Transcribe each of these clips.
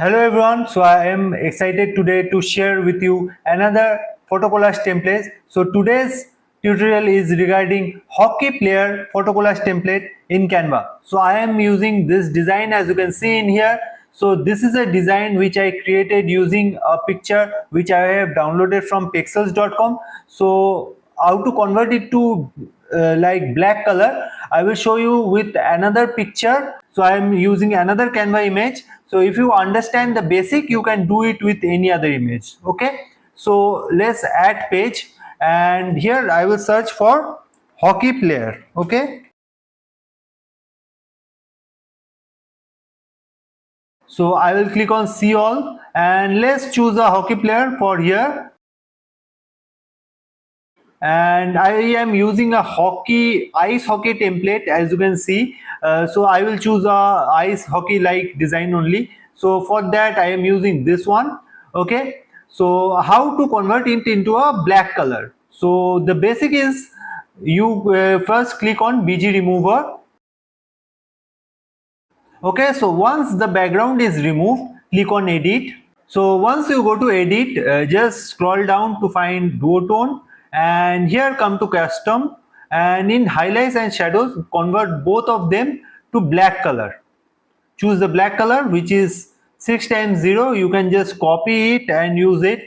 Hello everyone, so I am excited today to share with you another photo collage template. So today's tutorial is regarding hockey player photo collage template in Canva. So I am using this design as you can see in here. So this is a design which I created using a picture which I have downloaded from pixels.com. So how to convert it to like black color, I will show you with another picture. So I am using another Canva image. So if you understand the basic, you can do it with any other image. Okay, so let's add page, and here I will search for hockey player. Okay, so I will click on see all, and let's choose a hockey player for here. And I am using a ice hockey template, as you can see. So I will choose a ice hockey like design only. So for that I am using this one. Okay, so how to convert it into a black color? So the basic is you first click on BG remover. Okay, so once the background is removed, click on edit. So once you go to edit, just scroll down to find duotone, and here come to custom, and in highlights and shadows convert both of them to black color. Choose the black color, which is 6 times 0. You can just copy it and use it.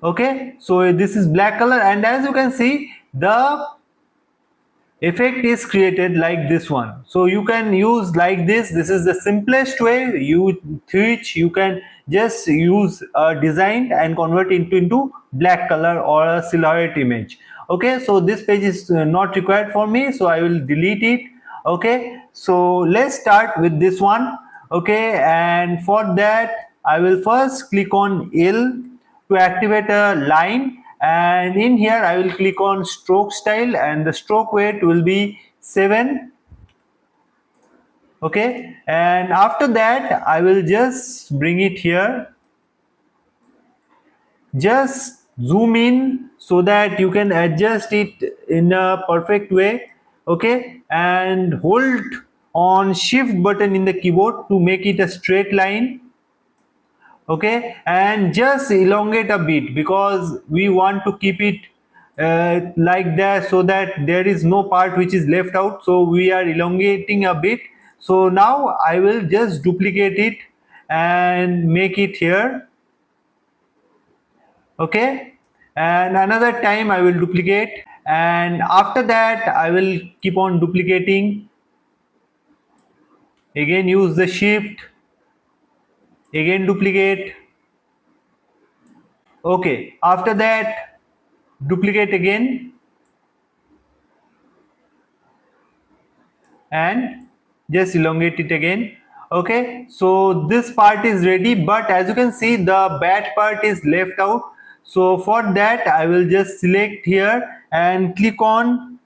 Okay, so this is black color, and as you can see, the effect is created like this one. So you can use like this is the simplest way which you can just use a design and convert it into black color or a silhouette image. Okay, so this page is not required for me, so I will delete it. Okay, so let's start with this one. Okay, and for that I will first click on L to activate a line, and in here I will click on stroke style, and the stroke weight will be 7. Okay, and after that I will just bring it here, just zoom in so that you can adjust it in a perfect way. Okay, and hold on shift button in the keyboard to make it a straight line. Okay, and just elongate a bit because we want to keep it like that, so that there is no part which is left out, so we are elongating a bit. So now I will just duplicate it and make it here. Okay, and another time I will duplicate, and after that I will keep on duplicating. Again use the shift, again duplicate. Okay, after that duplicate again and just elongate it again. Okay, so this part is ready, but as you can see the bad part is left out. So for that I will just select here and click on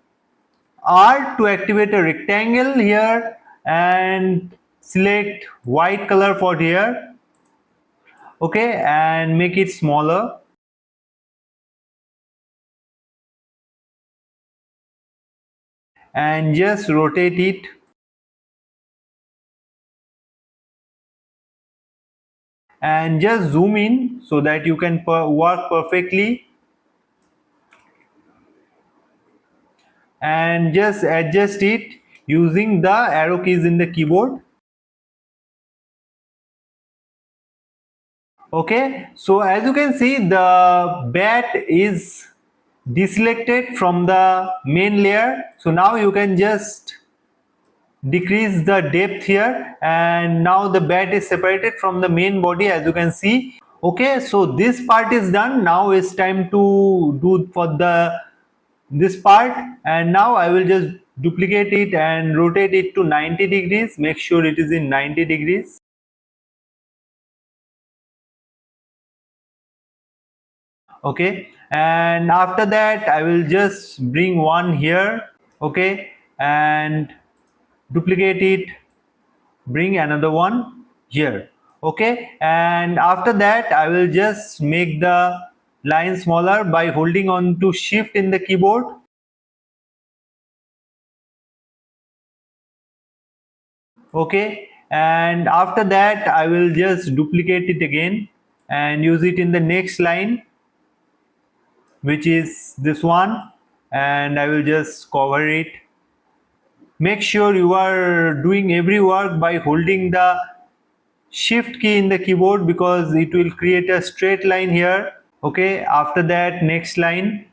R to activate a rectangle here, and select white color for here. Okay, and make it smaller, and just rotate it, and just zoom in so that you can work perfectly, and just adjust it using the arrow keys in the keyboard. Okay, so as you can see the bat is deselected from the main layer. So now you can just decrease the depth here, and now the bat is separated from the main body, as you can see. Okay, so this part is done. Now it's time to do for this part, and now I will just duplicate it and rotate it to 90 degrees. Make sure it is in 90 degrees. Okay, and after that I will just bring one here. Okay, and duplicate it, bring another one here. Okay, and after that I will just make the line smaller by holding on to shift in the keyboard. Okay, and after that I will just duplicate it again and use it in the next line, which is this one, and I will just cover it. Make sure you are doing every work by holding the shift key in the keyboard, because it will create a straight line here. Okay, after that, next line.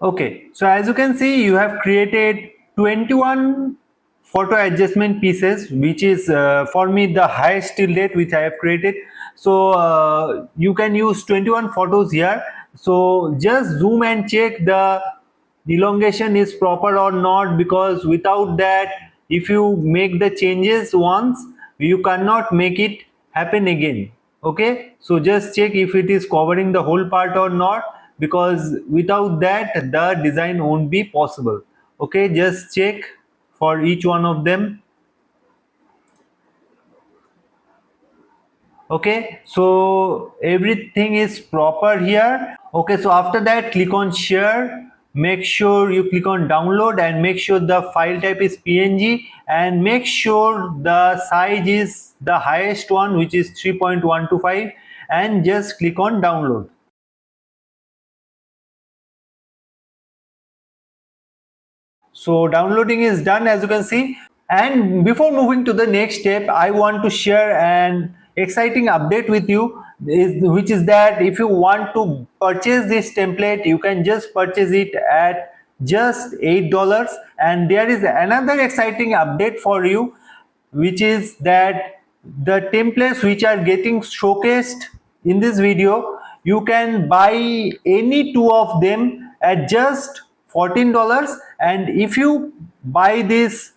Okay, so as you can see, you have created 21 photo adjustment pieces, which is for me the highest till date which I have created. So you can use 21 photos here. So just zoom and check the elongation is proper or not, because without that, if you make the changes once, you cannot make it happen again. Okay, so just check if it is covering the whole part or not, because without that the design won't be possible. Okay, just check for each one of them. Okay, so everything is proper here. Okay, so after that, click on share. Make sure you click on download and make sure the file type is PNG, and make sure the size is the highest one, which is 3.125, and just click on download. So downloading is done, as you can see. And before moving to the next step, I want to share an exciting update with you, which is that if you want to purchase this template, you can just purchase it at just $8. And there is another exciting update for you, which is that the templates which are getting showcased in this video, you can buy any two of them at just $14. And if you buy this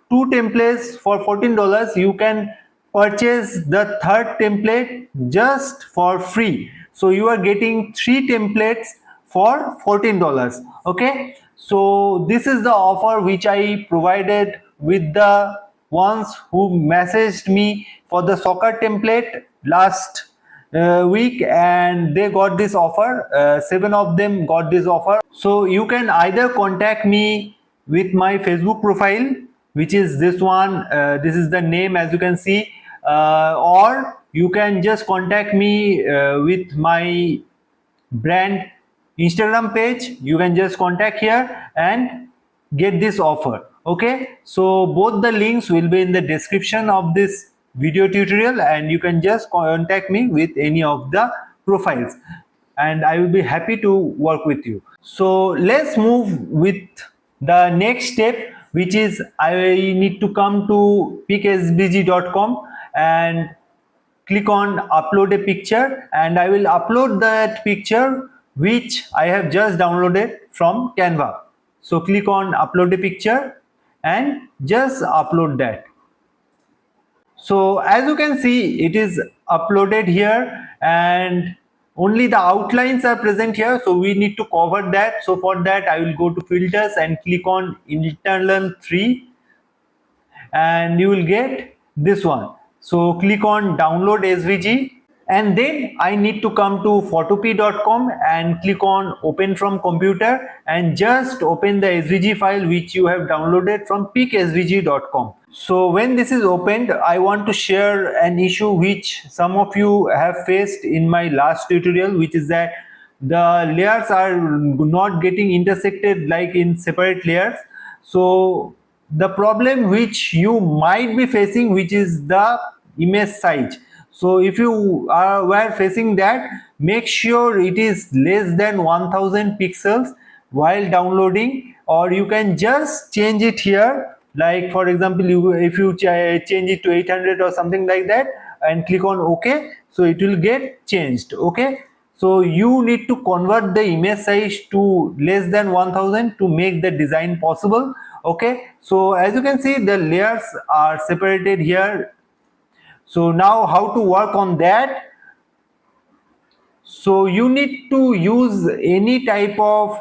two templates for $14, you can purchase the third template just for free. So you are getting three templates for $14. Okay, so this is the offer which I provided with the ones who messaged me for the soccer template last week, and they got this offer. 7 of them got this offer. So you can either contact me with my Facebook profile, which is this one. This is the name, as you can see, or you can just contact me with my brand Instagram page. You can just contact here and get this offer. Okay, so both the links will be in the description of this video tutorial, and you can just contact me with any of the profiles, and I will be happy to work with you. So let's move with the next step, which is I need to come to peaksvg.com and click on upload a picture, and I will upload that picture which I have just downloaded from Canva. So click on upload a picture and just upload that. So as you can see, it is uploaded here and only the outlines are present here, so we need to cover that. So for that I will go to filters and click on internal 3, and you will get this one. So click on download SVG, and then I need to come to photopea.com and click on open from computer, and just open the SVG file which you have downloaded from peaksvg.com. So when this is opened, I want to share an issue which some of you have faced in my last tutorial, which is that the layers are not getting intersected like in separate layers. So the problem which you might be facing, which is the image size. So if you were facing that, make sure it is less than 1000 pixels while downloading, or you can just change it here. Like for example, if you change it to 800 or something like that and click on OK, so it will get changed. Okay, so you need to convert the image size to less than 1000 to make the design possible. Okay, so as you can see, the layers are separated here. So now how to work on that? So you need to use any type of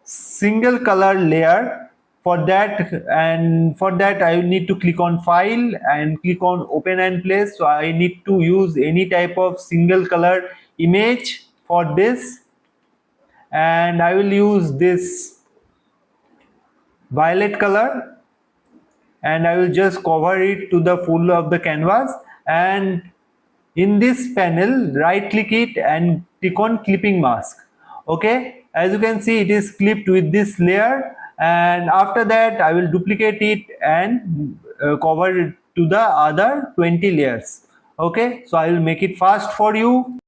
single color layer. for that I need to click on file and click on open and place. So I need to use any type of single color image for this, and I will use this violet color, and I will just cover it to the full of the canvas. And in this panel, right click it and click on clipping mask. Okay, as you can see, it is clipped with this layer, and after that I will duplicate it and cover it to the other 20 layers. Okay, so I will make it fast for you.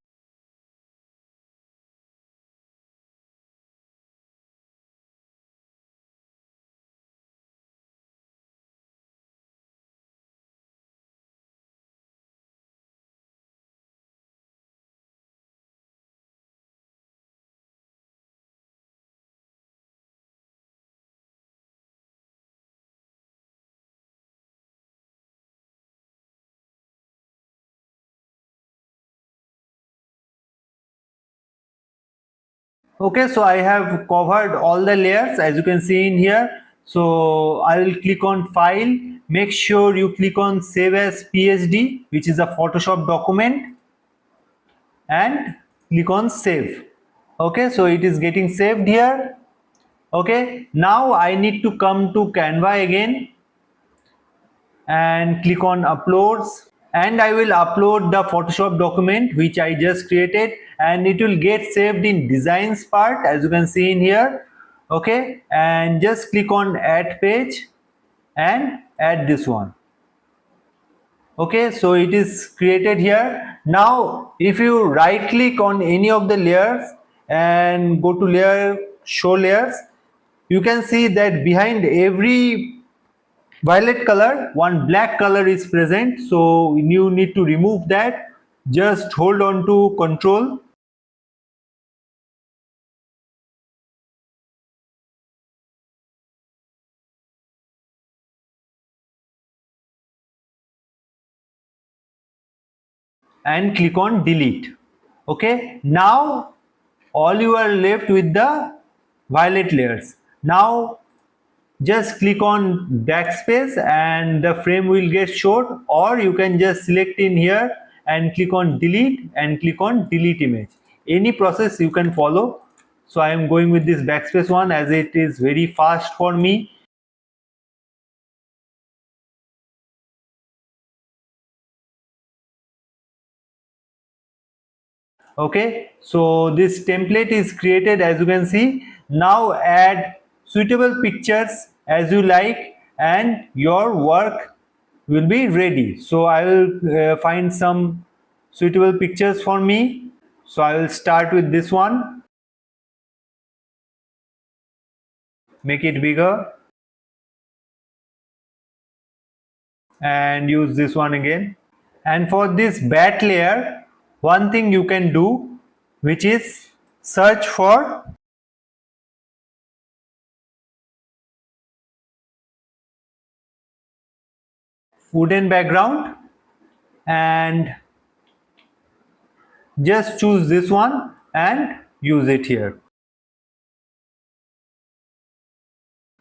Okay, so I have covered all the layers as you can see in here. So I will click on file, make sure you click on save as PSD, which is a Photoshop document, and click on save. Okay, so it is getting saved here. Okay, now I need to come to Canva again and click on uploads, and I will upload the Photoshop document which I just created, and it will get saved in designs part as you can see in here. Okay, and just click on add page and add this one. Okay, so it is created here. Now if you right click on any of the layers and go to layer, show layers, you can see that behind every violet color one black color is present, so you need to remove that. Just hold on to control and click on delete. Okay, now all you are left with the violet layers. Now just click on backspace and the frame will get short, or you can just select in here and click on delete and click on delete image. Any process you can follow. So I am going with this backspace one as it is very fast for me. Okay, so this template is created as you can see. Now add suitable pictures as you like and your work will be ready. So I will find some suitable pictures for me. So I will start with this one, make it bigger and use this one again. And for this bat layer, one thing you can do, which is search for wooden background and just choose this one and use it here.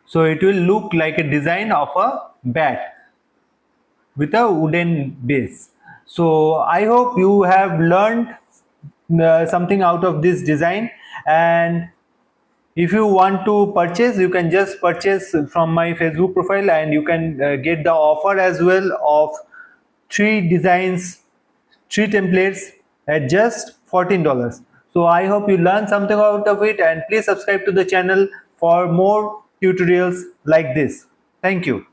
So it will look like a design of a bat with a wooden base. So I hope you have learned something out of this design, and if you want to purchase, you can just purchase from my Facebook profile, and you can get the offer as well of 3 designs, 3 templates at just $14. So I hope you learned something out of it, and please subscribe to the channel for more tutorials like this. Thank you.